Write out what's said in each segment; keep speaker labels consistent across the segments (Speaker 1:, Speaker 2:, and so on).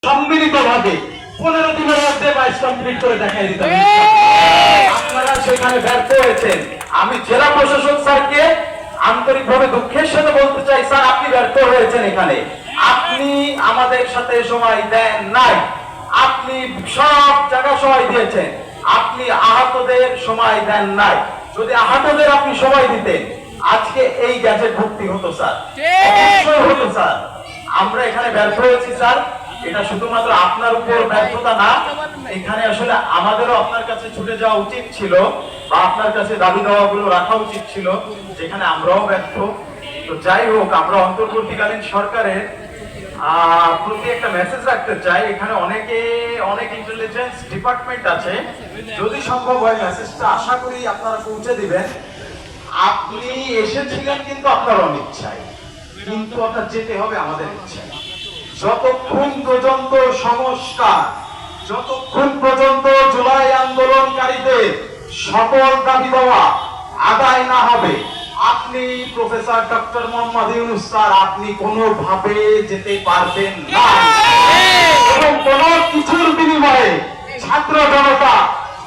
Speaker 1: সম্মিলিতভাবে 15 দিনের মধ্যে বাইশ কমপ্লিট করে দেখাই দিতে হবে। আপনারা সেখানে ব্যর্থ হয়েছেন। আমি জেলা প্রশাসক স্যারকে আন্তরিকভাবে দুঃখের সাথে বলতে চাই, স্যার আপনি ব্যর্থ হয়েছেন। এখানে আপনি আমাদের সাথে সময় দেন নাই, আপনি সব জায়গা সময় দিয়েছেন, আপনি আহতদের সময় দেন নাই। যদি আহতদের আপনি সময় দিতেন আজকে এই গ্যাজেট ভর্তি হতো স্যার, অবশ্যই হতো স্যার। আমরা এখানে ব্যর্থ হয়েছি স্যার, এটা শুধুমাত্র আপনার উপর ব্যর্থতা না, এখানে আসলে আমাদেরও আপনার কাছে ছুটে যাওয়া উচিত ছিল বা আপনার কাছে দাবি দাওয়াগুলো রাখা উচিত ছিল, যেখানে আমরাও ব্যর্থ। তো যাই হোক, আমরা অন্তর্বর্তীকালীন সরকারের প্রতি একটা মেসেজ রাখতে চাই। এখানে অনেক ইন্টেলিজেন্স ডিপার্টমেন্ট আছে, যদি সম্ভব হয় মেসেজটা আশা করি আপনারা পৌঁছে দিবেন। আপনি এসেছিলেন কিন্তু আপনার অনিচ্ছায়, কিন্তু আপনার যেতে হবে আমাদের ইচ্ছায়। যতক্ষণ পর্যন্ত সংস্কার, যতক্ষণ পর্যন্ত জুলাই আন্দোলনকারীদের সকল দাবি দেওয়া আদায় না হবে, আপনি professor doctor Mohammad Yunus sir আপনি কোনোভাবে যেতে পারবেন না। এবং কোন কিছুর বিনিময়ে ছাত্র জনতা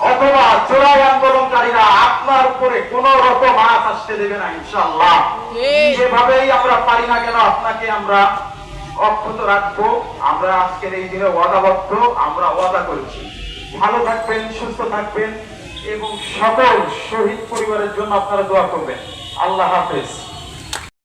Speaker 1: অথবা জুলাই আন্দোলনকারীরা আপনার উপরে কোন রকম আঁচ আসতে দেবে না ইনশাআল্লাহ। যেভাবেই আমরা পারি না কেন আপনাকে আমরা অক্ষত রাখবো। আমরা আজকের এই দিনে ওয়াদাবদ্ধ, আমরা ওয়াদা করেছি। ভালো থাকবেন, সুস্থ থাকবেন এবং সকল শহীদ পরিবারের জন্য আপনারা দোয়া করবেন। আল্লাহ হাফেজ।